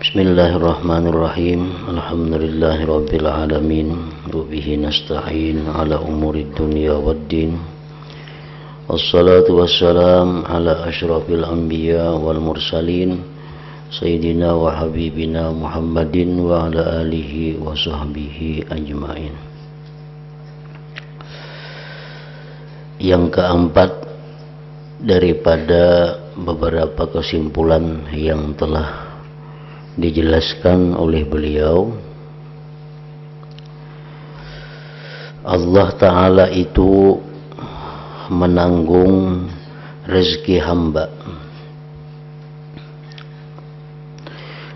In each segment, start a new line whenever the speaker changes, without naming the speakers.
Bismillahirrahmanirrahim. Alhamdulillahirabbil alamin. Wa bihi nasta'in ala umurid dunya waddin. Wassalatu wassalam ala asyrafil anbiya wal mursalin sayyidina wa habibina Muhammadin wa ala alihi wa sahbihi ajmain. Yang keempat daripada beberapa kesimpulan yang telah dijelaskan oleh beliau, Allah Ta'ala itu menanggung rezeki hamba,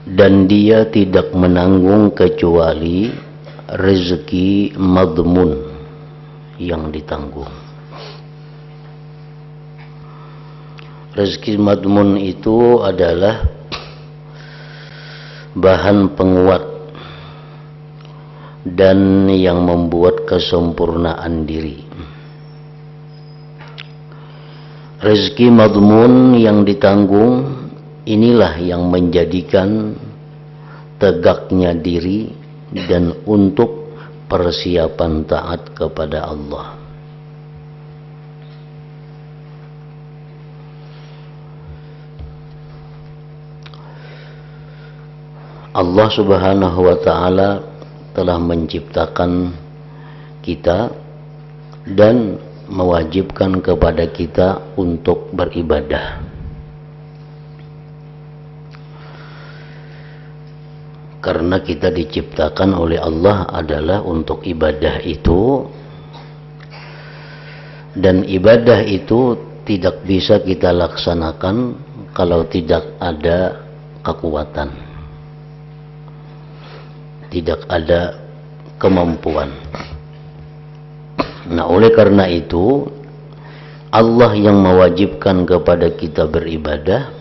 dan dia tidak menanggung kecuali rezeki madmun yang ditanggung. Rezeki madmun itu adalah bahan penguat dan yang membuat kesempurnaan diri. Rezeki madmun yang ditanggung inilah yang menjadikan tegaknya diri dan untuk persiapan taat kepada Allah. Allah Subhanahu wa Ta'ala telah menciptakan kita dan mewajibkan kepada kita untuk beribadah. Karena kita diciptakan oleh Allah adalah untuk ibadah itu, dan ibadah itu tidak bisa kita laksanakan kalau tidak ada kekuatan, tidak ada kemampuan. Nah, oleh karena itu Allah yang mewajibkan kepada kita beribadah,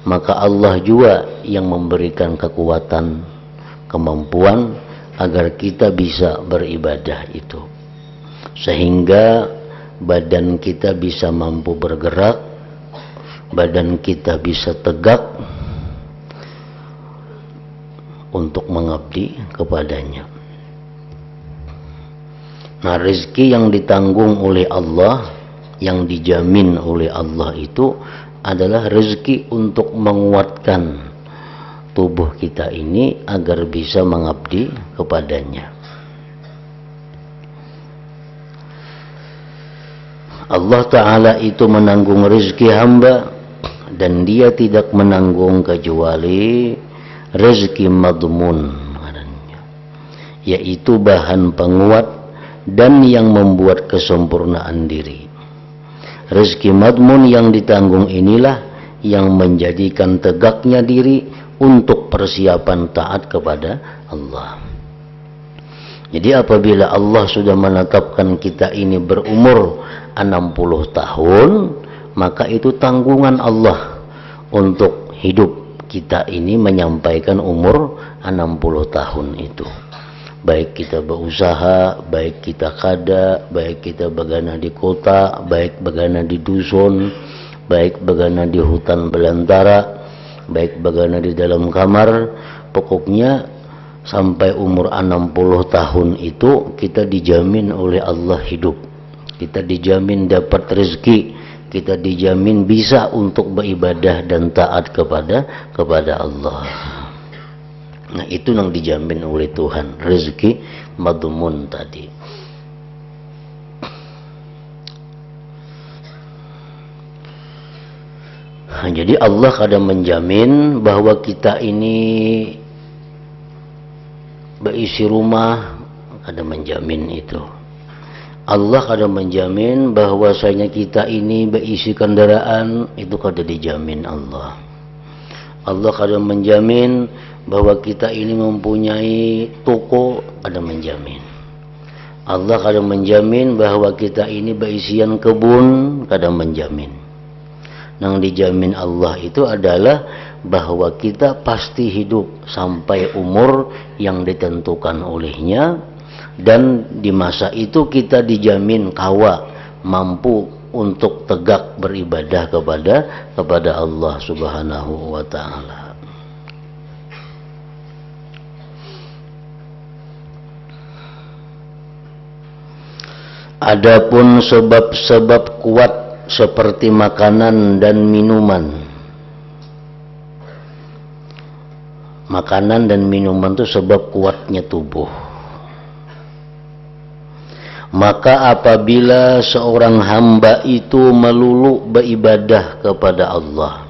maka Allah juga yang memberikan kekuatan, kemampuan agar kita bisa beribadah itu, sehingga badan kita bisa mampu bergerak, badan kita bisa tegak untuk mengabdi kepadanya. Nah, rezeki yang ditanggung oleh Allah, yang dijamin oleh Allah itu adalah rezeki untuk menguatkan tubuh kita ini agar bisa mengabdi kepadanya. Allah Ta'ala itu menanggung rezeki hamba, dan dia tidak menanggung kecuali rezeki madmun, yaitu bahan penguat dan yang membuat kesempurnaan diri. Rezeki madmun yang ditanggung inilah yang menjadikan tegaknya diri untuk persiapan taat kepada Allah. Jadi apabila Allah sudah menetapkan kita ini berumur 60 tahun, maka itu tanggungan Allah untuk hidup kita ini menyampaikan umur 60 tahun itu. Baik kita berusaha, baik kita kada, baik kita begana di kota, baik begana di dusun, baik begana di hutan belantara, baik begana di dalam kamar, pokoknya sampai umur 60 tahun itu kita dijamin oleh Allah hidup. Kita dijamin dapat rezeki, kita dijamin bisa untuk beribadah dan taat kepada Allah. Nah, itu yang dijamin oleh Tuhan, rezeki madmun tadi. Nah, jadi Allah kadang menjamin bahwa kita ini berisi rumah, kadang menjamin itu. Allah kadang menjamin bahwasanya kita ini berisi kendaraan, itu kadang dijamin Allah. Allah kadang menjamin bahwa kita ini mempunyai toko, kadang menjamin. Allah kadang menjamin bahwa kita ini berisian kebun, kadang menjamin. Yang dijamin Allah itu adalah bahwa kita pasti hidup sampai umur yang ditentukan olehnya, dan di masa itu kita dijamin kawa mampu untuk tegak beribadah kepada Allah Subhanahu wa Ta'ala. Adapun sebab-sebab kuat seperti makanan dan minuman. Makanan dan minuman itu sebab kuatnya tubuh. Maka apabila seorang hamba itu melulu beribadah kepada Allah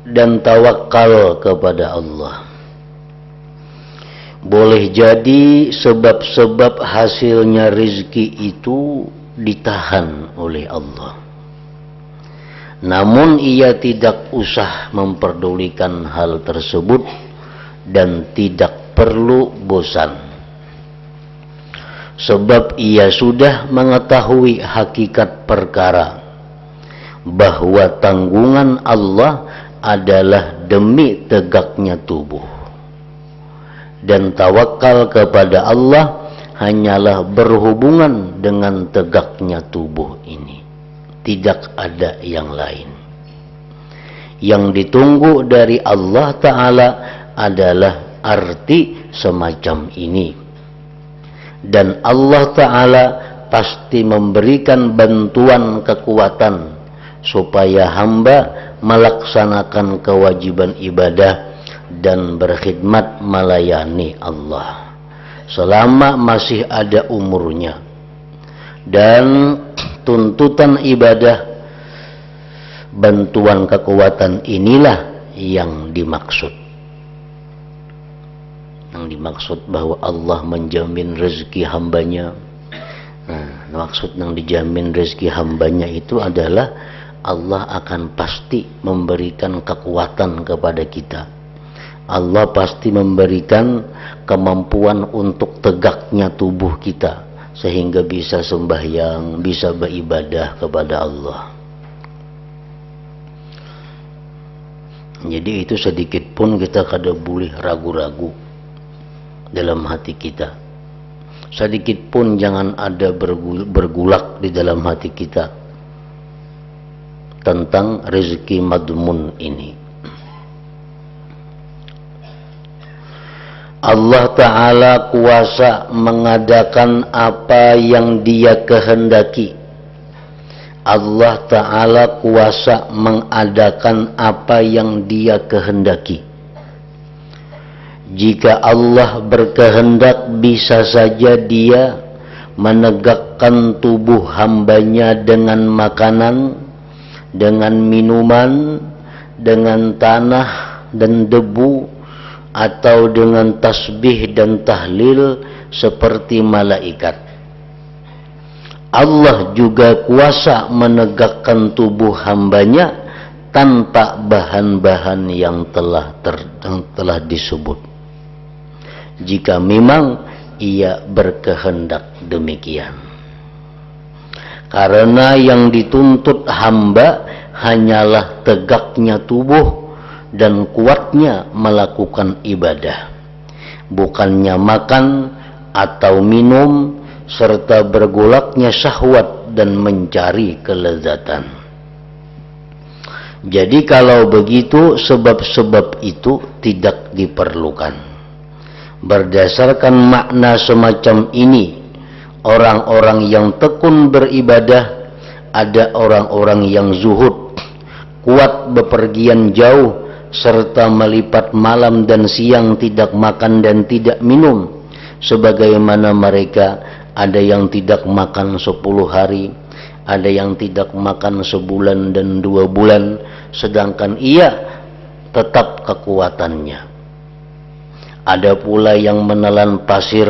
dan tawakal kepada Allah, boleh jadi sebab-sebab hasilnya rezeki itu ditahan oleh Allah. Namun ia tidak usah memperdulikan hal tersebut dan tidak perlu bosan. Sebab ia sudah mengetahui hakikat perkara, bahwa tanggungan Allah adalah demi tegaknya tubuh. Dan tawakal kepada Allah hanyalah berhubungan dengan tegaknya tubuh ini. Tidak ada yang lain. Yang ditunggu dari Allah Ta'ala adalah arti semacam ini. Dan Allah Ta'ala pasti memberikan bantuan kekuatan supaya hamba melaksanakan kewajiban ibadah dan berkhidmat melayani Allah selama masih ada umurnya. Dan tuntutan ibadah, bantuan kekuatan inilah yang dimaksud. Yang dimaksud bahwa Allah menjamin rezeki hambanya. Nah, maksud yang dijamin rezeki hambanya itu adalah Allah akan pasti memberikan kekuatan kepada kita. Allah pasti memberikan kemampuan untuk tegaknya tubuh kita sehingga bisa sembahyang, bisa beribadah kepada Allah. Jadi itu sedikit pun kita kada boleh ragu-ragu dalam hati kita. Sedikit pun jangan ada bergulak di dalam hati kita tentang rezeki madmun ini. Allah Ta'ala kuasa mengadakan apa yang Dia kehendaki. Allah Ta'ala kuasa mengadakan apa yang Dia kehendaki. Jika Allah berkehendak, bisa saja Dia menegakkan tubuh hambanya dengan makanan, dengan minuman, dengan tanah dan debu, atau dengan tasbih dan tahlil seperti malaikat. Allah juga kuasa menegakkan tubuh hambanya tanpa bahan-bahan yang telah disebut, jika memang ia berkehendak demikian. Karena yang dituntut hamba hanyalah tegaknya tubuh dan kuatnya melakukan ibadah, bukannya makan atau minum serta bergolaknya syahwat dan mencari kelezatan. Jadi kalau begitu, sebab-sebab itu tidak diperlukan. Berdasarkan makna semacam ini, orang-orang yang tekun beribadah, ada orang-orang yang zuhud, kuat bepergian jauh, serta melipat malam dan siang tidak makan dan tidak minum, sebagaimana mereka ada yang tidak makan 10 hari, ada yang tidak makan sebulan dan 2 bulan, sedangkan ia tetap kekuatannya. Ada pula yang menelan pasir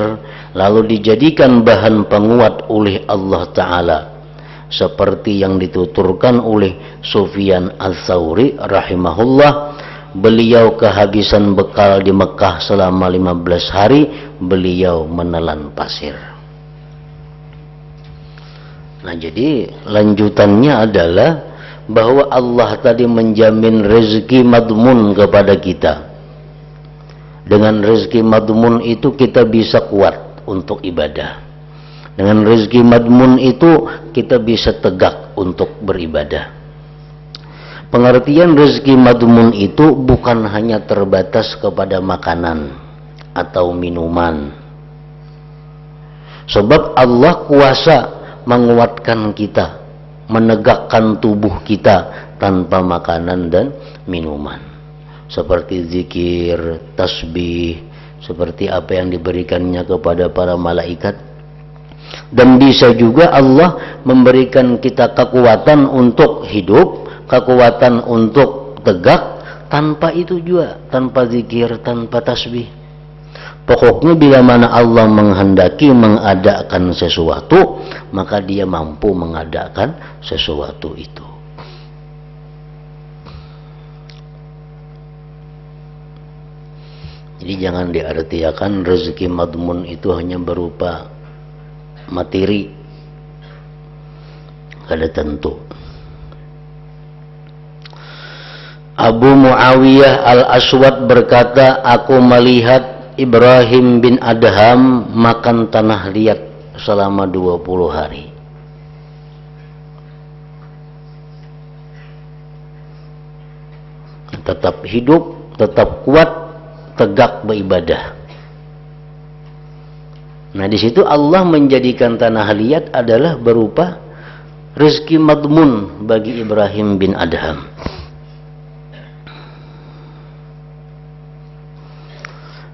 lalu dijadikan bahan penguat oleh Allah Ta'ala, seperti yang dituturkan oleh Sufyan Ats-Tsauri rahimahullah. Beliau kehabisan bekal di Mekah selama 15 hari, beliau menelan pasir. Nah, jadi lanjutannya adalah bahwa Allah tadi menjamin rezeki madmun kepada kita. Dengan rezeki madmun itu kita bisa kuat untuk ibadah. Dengan rezeki madmun itu kita bisa tegak untuk beribadah. Pengertian rezeki madmun itu bukan hanya terbatas kepada makanan atau minuman. Sebab Allah kuasa menguatkan kita, menegakkan tubuh kita tanpa makanan dan minuman, seperti zikir, tasbih, seperti apa yang diberikannya kepada para malaikat. Dan bisa juga Allah memberikan kita kekuatan untuk hidup, kekuatan untuk tegak, tanpa itu juga, tanpa zikir, tanpa tasbih. Pokoknya bila mana Allah menghendaki mengadakan sesuatu, maka dia mampu mengadakan sesuatu itu. Jadi jangan diartikan rezeki madmun itu hanya berupa materi, kada tentu. Abu Muawiyah al-Aswad berkata, aku melihat Ibrahim bin Adham makan tanah liat selama 20 hari. Tetap hidup, tetap kuat, tegak beribadah. Nah, di situ Allah menjadikan tanah liat adalah berupa rezeki madmun bagi Ibrahim bin Adham.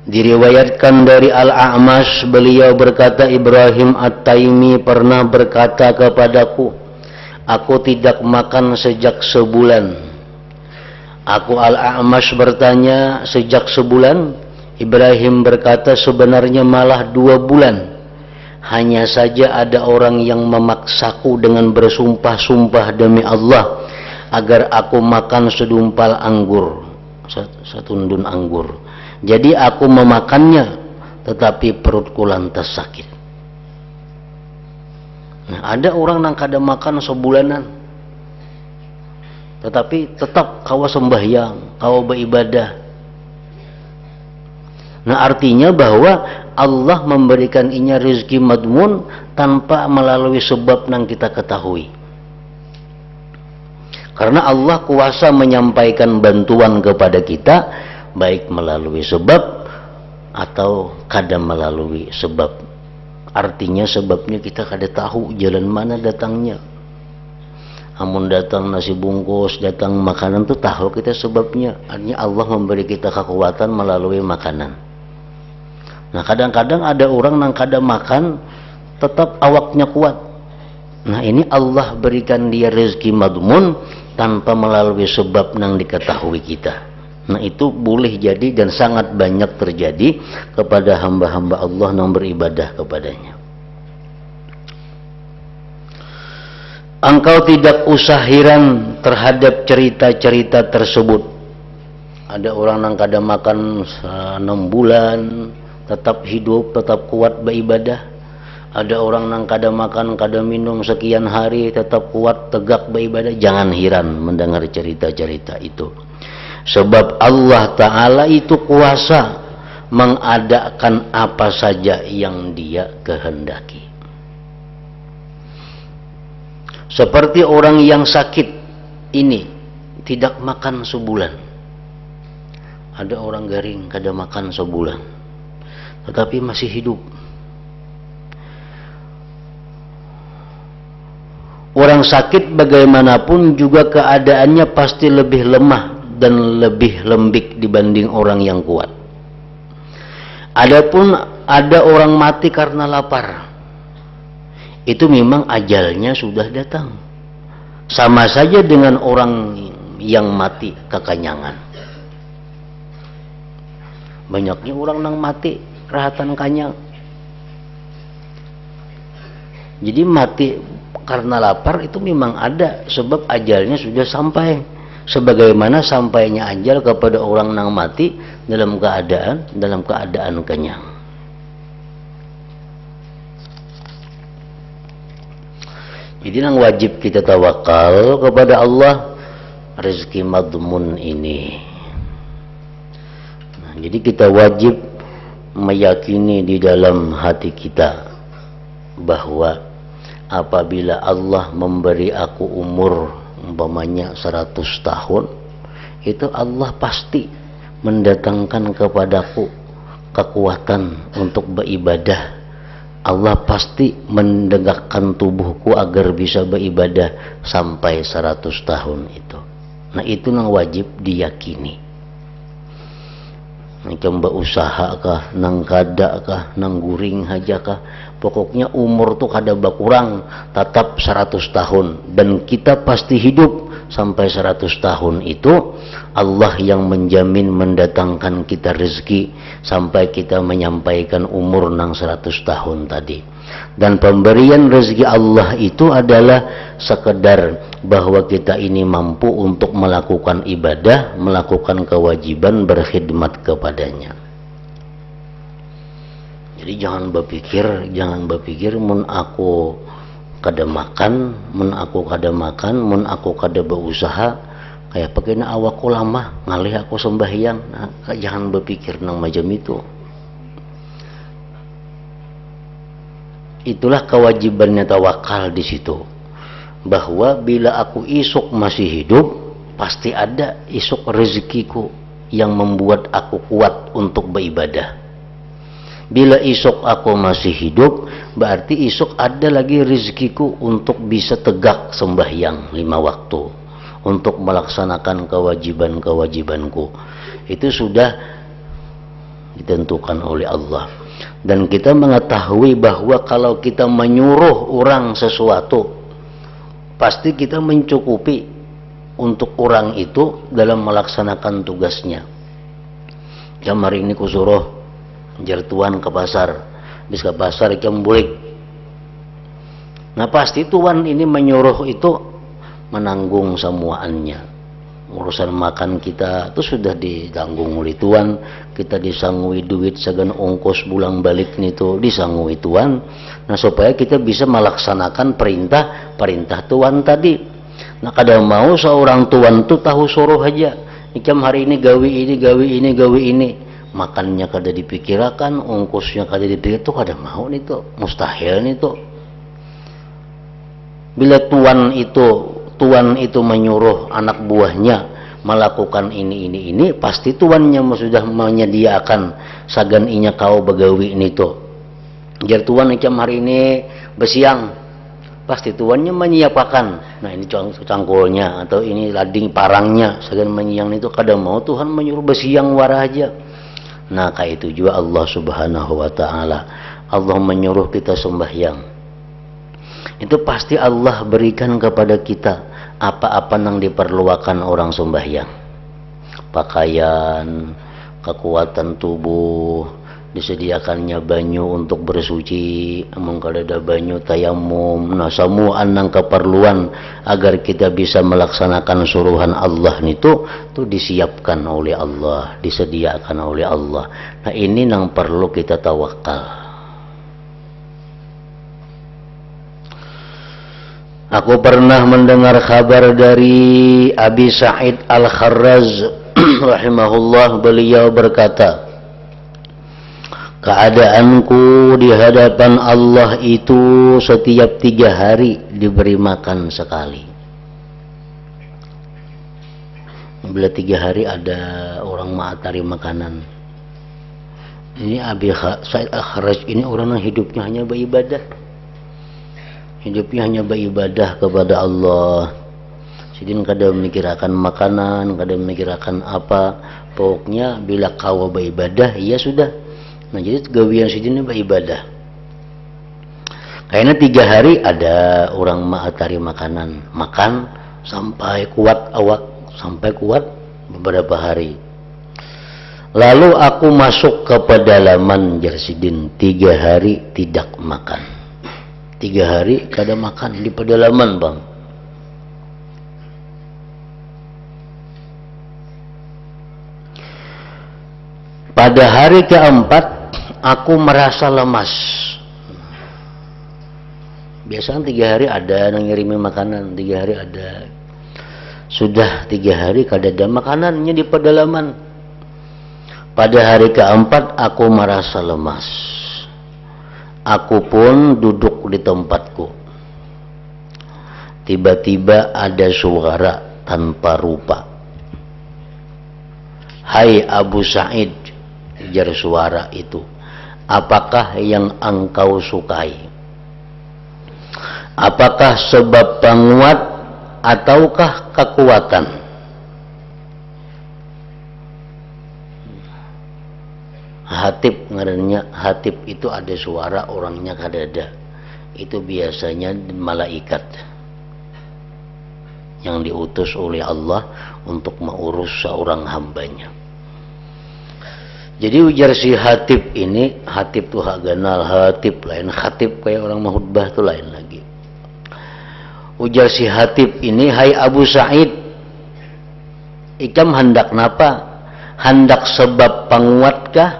Diriwayatkan dari Al-A'mash, beliau berkata, Ibrahim At-Taimi pernah berkata kepadaku, aku tidak makan sejak sebulan. Aku Al-A'mash bertanya, sejak sebulan? Ibrahim berkata, sebenarnya malah 2 bulan. Hanya saja ada orang yang memaksaku dengan bersumpah-sumpah demi Allah agar aku makan sedumpal anggur, setundun anggur. Jadi aku memakannya, tetapi perutku lantas sakit. Nah, ada orang yang kada makan sebulanan, tetapi tetap kawa sembahyang, kawa beribadah. Nah, artinya bahwa Allah memberikan inya rezeki madmun tanpa melalui sebab yang kita ketahui. Karena Allah kuasa menyampaikan bantuan kepada kita, baik melalui sebab atau kada melalui sebab. Artinya sebabnya kita kada tahu jalan mana datangnya. Amun datang nasi bungkus, datang makanan tu tahu kita sebabnya. Artinya Allah memberi kita kekuatan melalui makanan. Nah, kadang-kadang ada orang yang kada makan tetap awaknya kuat. Nah, ini Allah berikan dia rezeki madmun tanpa melalui sebab yang diketahui kita. Nah, itu boleh jadi dan sangat banyak terjadi kepada hamba-hamba Allah yang beribadah kepadanya. Engkau tidak usah heran terhadap cerita-cerita tersebut. Ada orang yang kada makan 6 bulan, tetap hidup, tetap kuat beribadah. Ada orang yang kada makan, kada minum sekian hari, tetap kuat, tegak beribadah. Jangan heran mendengar cerita-cerita itu. Sebab Allah Ta'ala itu kuasa mengadakan apa saja yang dia kehendaki. Seperti orang yang sakit ini tidak makan sebulan. Ada orang garing kada makan sebulan, tetapi masih hidup. Orang sakit bagaimanapun juga keadaannya pasti lebih lemah dan lebih lembik dibanding orang yang kuat. Adapun ada orang mati karena lapar, itu memang ajalnya sudah datang. Sama saja dengan orang yang mati kekenyangan. Banyaknya orang yang mati rahatan kanyang. Jadi mati karena lapar itu memang ada, sebab ajalnya sudah sampai. Sebagaimana sampainya ajal kepada orang yang mati dalam keadaan kenyang. Jadi yang wajib kita tawakal kepada Allah rezeki madmun ini. Nah, jadi kita wajib meyakini di dalam hati kita bahwa apabila Allah memberi aku umur umpamanya 100 tahun, itu Allah pasti mendatangkan kepadaku kekuatan untuk beribadah Allah pasti mendegakkan tubuhku agar bisa beribadah sampai 100 tahun itu. Nah itu nang wajib diyakini. Macam usaha kah, nang kada kah, nang guring haja kah, pokoknya umur tuh kada berkurang, tetap 100 tahun, dan kita pasti hidup sampai 100 tahun itu. Allah yang menjamin mendatangkan kita rezeki sampai kita menyampaikan umur nang 100 tahun tadi. Dan pemberian rezeki Allah itu adalah sekedar bahwa kita ini mampu untuk melakukan ibadah, melakukan kewajiban berkhidmat kepadanya. Jadi jangan berpikir mun aku kada makan, mun aku kada berusaha, kayak pegina awakku lama ngalih aku sembahyang. Nah, jangan berpikir nang macam itu. Itulah kewajibannya tawakal di situ, bahwa bila aku isuk masih hidup, pasti ada isuk rezekiku yang membuat aku kuat untuk beribadah. Bila isuk aku masih hidup, berarti isuk ada lagi rezekiku untuk bisa tegak sembahyang 5 waktu, untuk melaksanakan kewajiban-kewajibanku. Itu sudah ditentukan oleh Allah. Dan kita mengetahui bahwa kalau kita menyuruh orang sesuatu, pasti kita mencukupi untuk orang itu dalam melaksanakan tugasnya. Jam hari ini kusuruh jertuan ke pasar, bis ke pasar jam bulik. Nah pasti tuan ini menyuruh itu menanggung semuanya. Urusan makan kita itu sudah ditanggung oleh tuan, kita disangui duit segan ongkos pulang balik itu disangui tuan. Nah supaya kita bisa melaksanakan perintah tuan tadi. Nah kadang mau seorang tuan tuh tahu suruh aja, jam hari ini gawi ini, makannya kada dipikirkan, ongkosnya kada dipikir, tuh kada mau nih tuh, mustahil nih tuh. Bila tuan itu menyuruh anak buahnya melakukan ini, pasti tuannya sudah menyediakan sagan inya kau begawi ini tuh. Jar tuan macam hari ini besiang, pasti tuannya menyiapkan. Nah ini cangkulnya atau ini lading parangnya sagan menyiang itu, kadang mau Tuhan menyuruh besiang wara aja. Nah kayak itu juga Allah Subhanahu wa taala. Allah menyuruh kita sembahyang. Itu pasti Allah berikan kepada kita apa-apa yang diperlukan orang sembahyang. Pakaian, kekuatan tubuh, disediakannya banyu untuk bersuci, mengkadada banyu tayamum. Nah semua nang keperluan agar kita bisa melaksanakan suruhan Allah itu disiapkan oleh Allah, disediakan oleh Allah. Nah ini nang perlu kita tawakal. Aku pernah mendengar kabar dari Abi Sa'id Al-Kharraz rahimahullah, beliau berkata, keadaanku di hadapan Allah itu setiap 3 hari diberi makan sekali. Bila 3 hari ada orang ma'atari makanan. Ini Abi Sa'id Al-Kharraz ini orang yang hidupnya hanya beribadah. Hidupnya hanya beribadah kepada Allah. Sidin kada memikirkan makanan, kada memikirkan apa. Pokoknya bila kau beribadah, ya sudah. Nah jadi gawian sidin ini beribadah. Kayaknya 3 hari ada orang ma'atari makanan, makan sampai kuat awak, sampai kuat beberapa hari. Lalu aku masuk ke pedalaman Jarsidin, 3 hari tidak makan. 3 hari kada makan di pedalaman bang. Pada hari keempat aku merasa lemas. Biasanya 3 hari ada yang ngirimin makanan, 3 hari ada. Sudah 3 hari kada ada makanannya di pedalaman. Pada hari keempat aku merasa lemas. Aku pun duduk di tempatku. Tiba-tiba ada suara tanpa rupa. Hai Abu Sa'id, jar suara itu. apakah yang engkau sukai? Apakah sebab penguat ataukah kekuatan? Hatib ngarannya, hatib itu ada suara orangnya kadada. Itu biasanya malaikat yang diutus oleh Allah untuk mengurus seorang hambanya. Jadi ujar si hatib ini, hatib tuh ganal, hatib lain, khatib kayak orang mahutbah tuh lain lagi. Ujar si hatib ini, hai Abu Sa'id, ikam hendak napa? Hendak sebab penguatkah?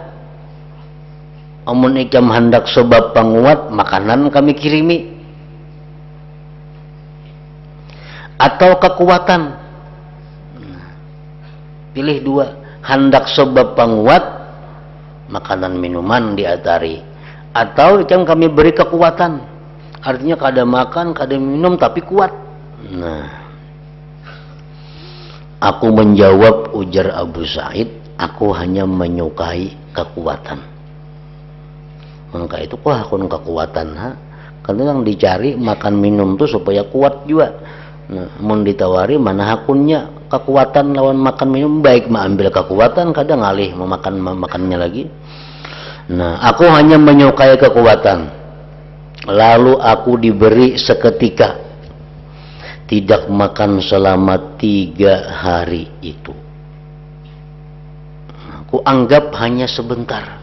Amun ikam hendak sebab penguat, makanan kami kirimi. Atau kekuatan? Pilih dua. Hendak sebab penguat, makanan minuman diatari. Atau ikam kami beri kekuatan. Artinya kada makan, kada minum tapi kuat. Nah, aku menjawab, ujar Abu Sa'id, aku hanya menyukai kekuatan. Maka itu kok aku kekuatan, ha? Karena yang dicari makan minum tuh supaya kuat juga. Nah, mau ditawari mana hakunnya kekuatan lawan makan minum, baik mengambil kekuatan kadang ngalih makannya lagi. Nah, aku hanya menyukai kekuatan. Lalu aku diberi seketika tidak makan selama 3 hari itu. Aku anggap hanya sebentar.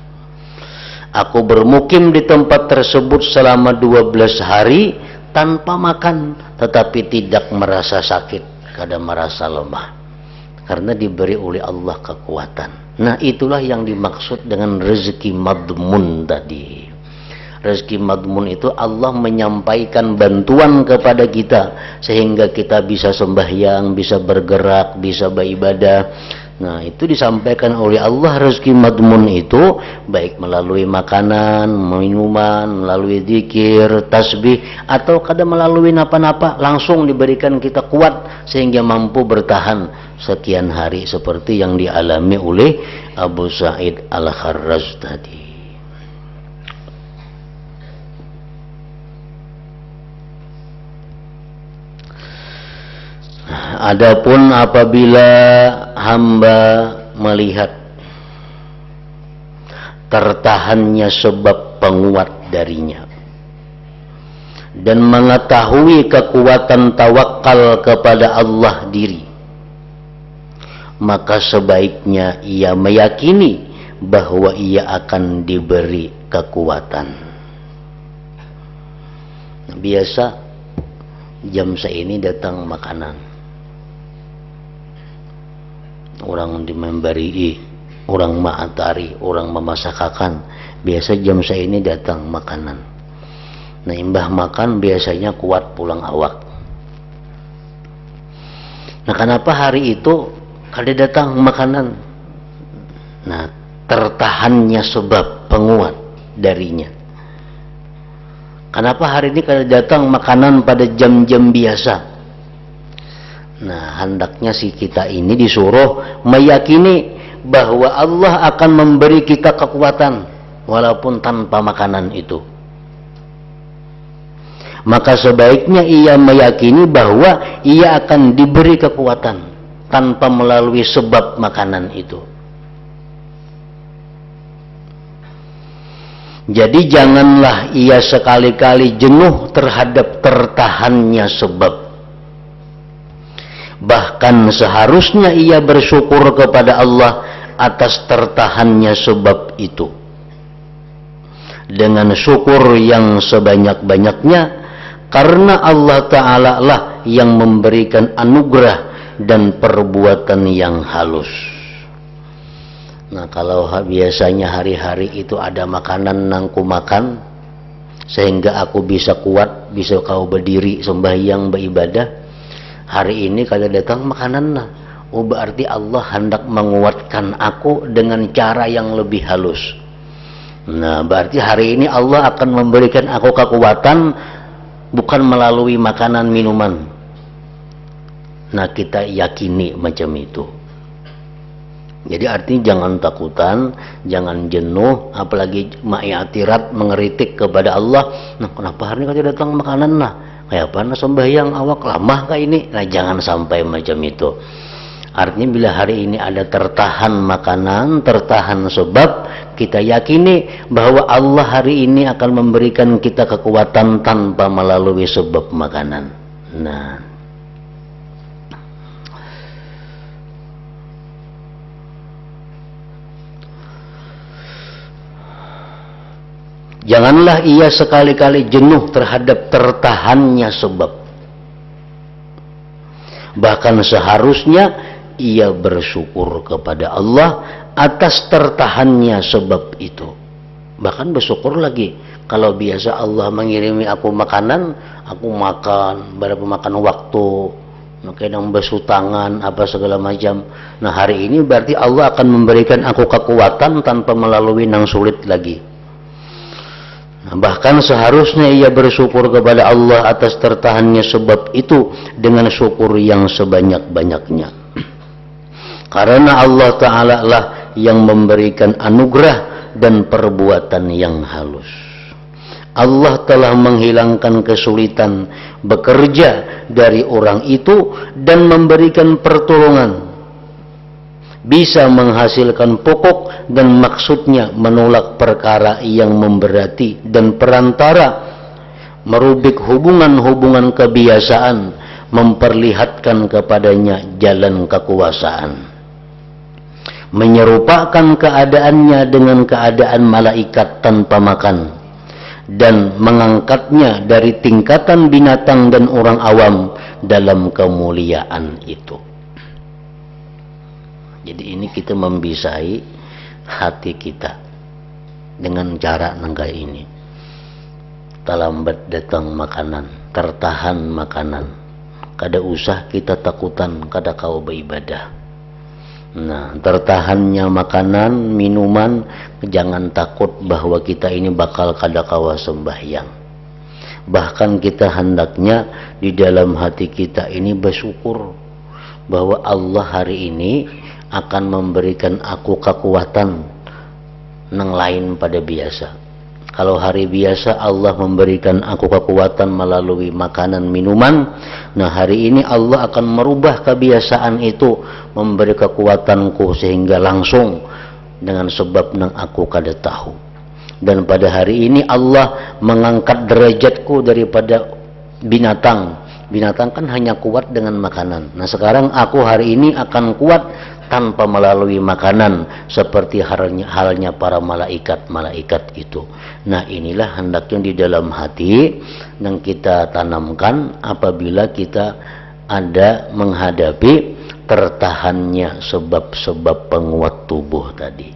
Aku bermukim di tempat tersebut selama 12 hari tanpa makan, tetapi tidak merasa sakit, kada merasa lemah, karena diberi oleh Allah kekuatan. Nah, itulah yang dimaksud dengan rezeki madmun tadi. Rezeki madmun itu Allah menyampaikan bantuan kepada kita sehingga kita bisa sembahyang, bisa bergerak, bisa beribadah. Nah, itu disampaikan oleh Allah. Rezeki madmun itu baik melalui makanan, minuman, melalui zikir, tasbih, atau kadang melalui napa-napa langsung diberikan kita kuat sehingga mampu bertahan sekian hari seperti yang dialami oleh Abu Sa'id Al-Kharraz tadi. Adapun apabila hamba melihat tertahannya sebab penguat darinya dan mengetahui kekuatan tawakal kepada Allah diri, maka sebaiknya ia meyakini bahwa ia akan diberi kekuatan. Biasa jam seini datang makanan, orang memberi, orang ma'atari, orang memasakakan. Biasa jam ini datang makanan. Nah, imbah makan biasanya kuat pulang awak. Nah, kenapa hari itu kada datang makanan? Nah, tertahannya sebab penguat darinya. Kenapa hari ini kada datang makanan pada jam-jam biasa? Nah, hendaknya si kita ini disuruh meyakini bahwa Allah akan memberi kita kekuatan walaupun tanpa makanan itu. Maka sebaiknya ia meyakini bahwa ia akan diberi kekuatan tanpa melalui sebab makanan itu. Jadi janganlah ia sekali-kali jenuh terhadap tertahannya sebab. Bahkan seharusnya ia bersyukur kepada Allah atas tertahannya sebab itu dengan syukur yang sebanyak-banyaknya, karena Allah Ta'ala lah yang memberikan anugerah dan perbuatan yang halus. Nah, kalau biasanya hari-hari itu ada makanan nangku makan sehingga aku bisa kuat, bisa kau berdiri sembahyang beribadah. Hari ini kalau datang makanan, nah, berarti Allah hendak menguatkan aku dengan cara yang lebih halus. Nah, berarti hari ini Allah akan memberikan aku kekuatan bukan melalui makanan minuman. Nah, kita yakini macam itu. Jadi artinya jangan takutan, jangan jenuh, apalagi ma'iyatirat mengeritik kepada Allah. Nah, kenapa hari ini tidak datang makanan lah? Kayak apa sembahyang awak lama kah ini? Nah, jangan sampai macam itu. Artinya bila hari ini ada tertahan makanan, tertahan sebab, kita yakini bahwa Allah hari ini akan memberikan kita kekuatan tanpa melalui sebab makanan. Nah, janganlah ia sekali-kali jenuh terhadap tertahannya sebab. Bahkan seharusnya ia bersyukur kepada Allah atas tertahannya sebab itu. Bahkan bersyukur lagi. Kalau biasa Allah mengirimi aku makanan, aku makan, berapa makan waktu, kadang basuh tangan, apa segala macam. Nah, hari ini berarti Allah akan memberikan aku kekuatan tanpa melalui yang sulit lagi. Bahkan seharusnya ia bersyukur kepada Allah atas tertahannya sebab itu dengan syukur yang sebanyak-banyaknya. Karena Allah Ta'ala lah yang memberikan anugerah dan perbuatan yang halus. Allah telah menghilangkan kesulitan bekerja dari orang itu dan memberikan pertolongan. Bisa menghasilkan pokok dan maksudnya menolak perkara yang memberati dan perantara, merubik hubungan-hubungan kebiasaan, memperlihatkan kepadanya jalan kekuasaan, menyerupakan keadaannya dengan keadaan malaikat tanpa makan, dan mengangkatnya dari tingkatan binatang dan orang awam dalam kemuliaan itu. Jadi ini kita membisai hati kita dengan cara nangka ini. Talambat datang makanan, tertahan makanan. Kada usah kita takutan, kada kau beribadah. Nah, tertahannya makanan, minuman, jangan takut bahwa kita ini bakal kada kawa sembahyang. Bahkan kita hendaknya di dalam hati kita ini bersyukur bahwa Allah hari ini akan memberikan aku kekuatan nang lain pada biasa. Kalau hari biasa Allah memberikan aku kekuatan melalui makanan minuman, nah hari ini Allah akan merubah kebiasaan itu, memberi kekuatanku sehingga langsung dengan sebab nang aku kada tahu. Dan pada hari ini Allah mengangkat derajatku daripada binatang. Binatang kan hanya kuat dengan makanan. Nah sekarang aku hari ini akan kuat tanpa melalui makanan, seperti halnya para malaikat-malaikat itu. Nah inilah hendaknya di dalam hati yang kita tanamkan apabila kita ada menghadapi tertahannya sebab-sebab penguat tubuh tadi.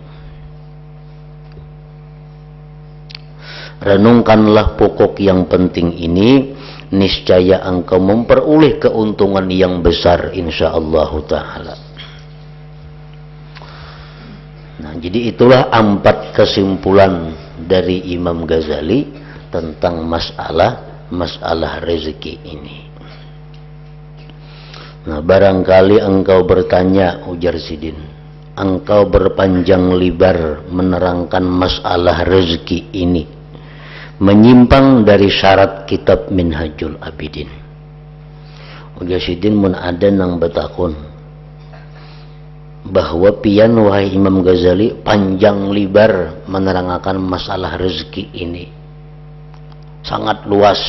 Renungkanlah pokok yang penting ini, niscaya engkau memperoleh keuntungan yang besar insyaallah ta'ala. Nah, jadi itulah 4 kesimpulan dari Imam Ghazali tentang masalah rezeki ini. Nah, barangkali engkau bertanya, ujar Sidin, engkau berpanjang lebar menerangkan masalah rezeki ini, menyimpang dari syarat kitab Minhajul Abidin. Ujar Sidin mun ada nang betakun bahwa pian wahai Imam Ghazali panjang lebar menerangkan masalah rezeki ini sangat luas,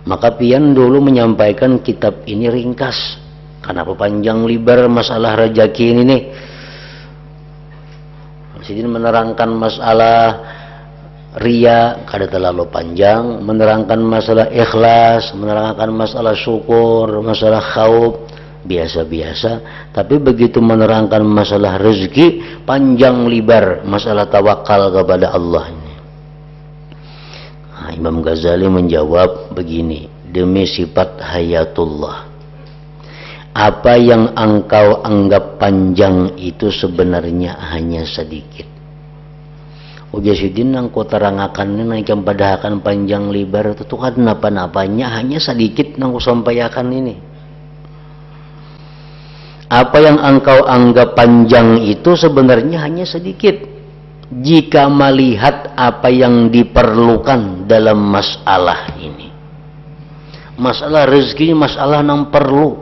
maka pian dulu menyampaikan kitab ini ringkas. Kenapa panjang lebar masalah rezeki ini nih? Sidin menerangkan masalah riya kada terlalu panjang, menerangkan masalah ikhlas, menerangkan masalah syukur, masalah khauf biasa-biasa. Tapi begitu menerangkan masalah rezeki panjang lebar, masalah tawakal kepada Allah ini. Nah, Imam Ghazali menjawab begini, demi sifat hayatullah, apa yang engkau anggap panjang itu sebenarnya hanya sedikit. Ujasidin yang kau terangkan ini yang padahakan panjang lebar itu kan napa-napanya hanya sedikit yang kau sampaikan ini. Apa yang engkau anggap panjang itu sebenarnya hanya sedikit jika melihat apa yang diperlukan dalam masalah ini. Masalah rezeki, masalah yang perlu,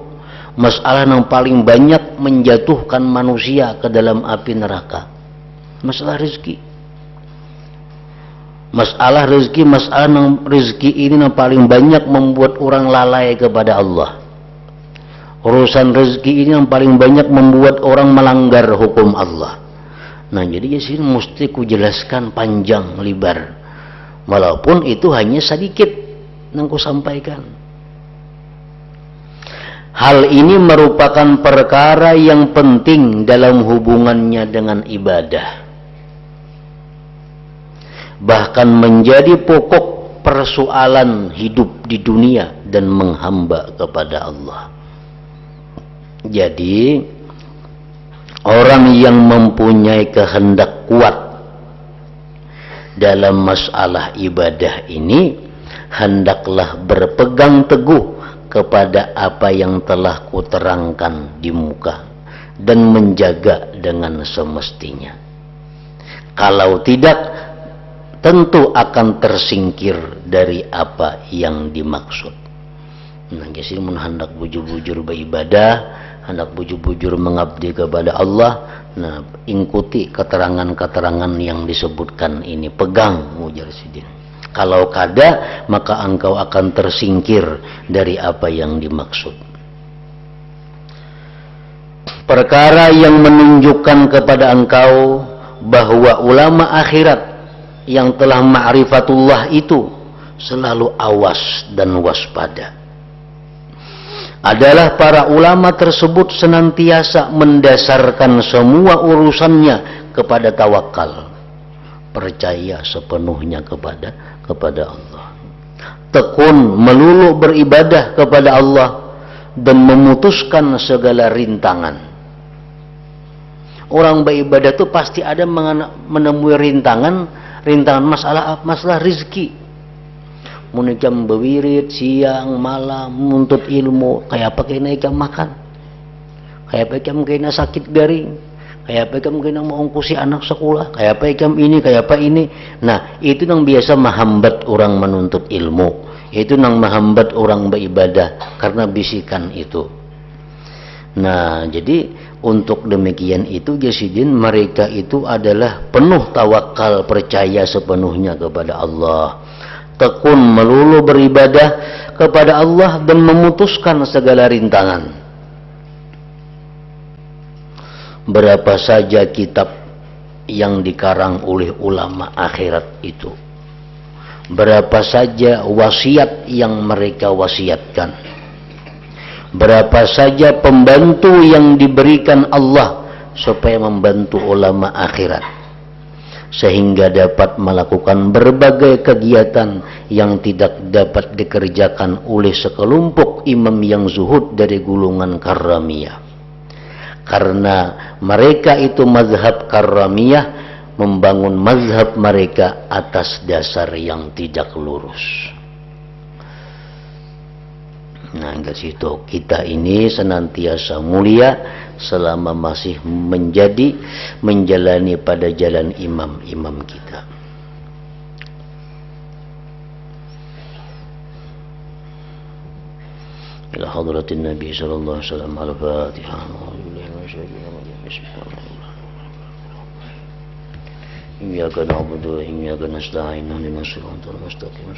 masalah yang paling banyak menjatuhkan manusia ke dalam api neraka. Masalah rezeki. Masalah rezeki, masalah yang rezeki ini yang paling banyak membuat orang lalai kepada Allah. Urusan rezeki ini yang paling banyak membuat orang melanggar hukum Allah. Nah, jadi di sini mesti ku jelaskan panjang lebar. Walaupun itu hanya sedikit yang ku sampaikan. Hal ini merupakan perkara yang penting dalam hubungannya dengan ibadah. Bahkan menjadi pokok persoalan hidup di dunia dan menghamba kepada Allah. Jadi orang yang mempunyai kehendak kuat dalam masalah ibadah ini hendaklah berpegang teguh kepada apa yang telah kuterangkan di muka dan menjaga dengan semestinya. Kalau tidak, tentu akan tersingkir dari apa yang dimaksud. Nah, jadi hendak bujur-bujur beribadah, hendak bujur-bujur mengabdi kepada Allah. Nah, ikuti keterangan-keterangan yang disebutkan ini, pegang mujar sidin. Kalau kada, maka engkau akan tersingkir dari apa yang dimaksud. Perkara yang menunjukkan kepada engkau bahwa ulama akhirat yang telah ma'rifatullah itu selalu awas dan waspada adalah para ulama tersebut senantiasa mendasarkan semua urusannya kepada tawakal, percaya sepenuhnya kepada Allah, tekun melulu beribadah kepada Allah dan memutuskan segala rintangan. Orang beribadah itu pasti ada menemui rintangan masalah rezeki. Munajam bewirid siang malam menuntut ilmu, kayak apa kena ikam makan, kayak apa ikam kena sakit garing, kayak apa ikam kena mengongkusi anak sekolah, kayak apa ikam ini, kayak apa ini. Nah, itu yang biasa menghambat orang menuntut ilmu, itu yang menghambat orang beribadah karena bisikan itu. Nah, jadi untuk demikian itu jasidin mereka itu adalah penuh tawakal, percaya sepenuhnya kepada Allah, tekun melulu beribadah kepada Allah dan memutuskan segala rintangan. Berapa saja kitab yang dikarang oleh ulama akhirat itu, berapa saja wasiat yang mereka wasiatkan, berapa saja pembantu yang diberikan Allah supaya membantu ulama akhirat sehingga dapat melakukan berbagai kegiatan yang tidak dapat dikerjakan oleh sekelompok imam yang zuhud dari golongan Karramiyah. Karena mereka itu mazhab Karramiyah membangun mazhab mereka atas dasar yang tidak lurus. Nah, dari situ kita ini senantiasa mulia selama masih menjalani pada jalan imam-imam kita. Ila hadratin Nabi sallallahu alaihi wasallam al-Fatihah. Iyyaka na'budu wa iyyaka nasta'in. Ihdinas siratal mustaqim.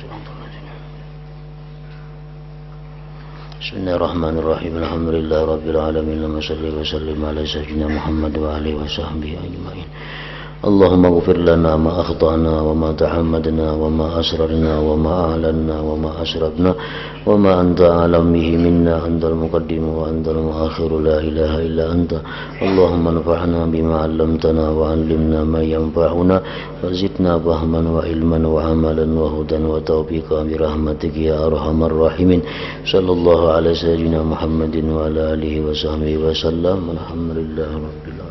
Bismillahirrahmanirrahim. Alhamdulillah rabbil alamin. Shalli wa sallim ala sayyidina Muhammad wa alihi wa sahbihi ajma'in. Allahumma ighfir lana ma akhtana wa ma ta'ammadna wa ma asrarna wa ma a'lanna wa ma asrafna wa ma anta a'lam bihi minna, antal muqaddim wa antal muakhir, la ilaha illa anta. Allahumma anfa'na bima 'allamtana wa 'allimna ma yanfa'una wa zidna fahman wa ilman wa amalan wa hudan wa tawfiqa bi rahmatika ya arhamar rahimin. Sallallahu ala sayyidina Muhammadin wa ala alihi wa sahbihi wa sallam. Alhamdulillah rabbil alamin.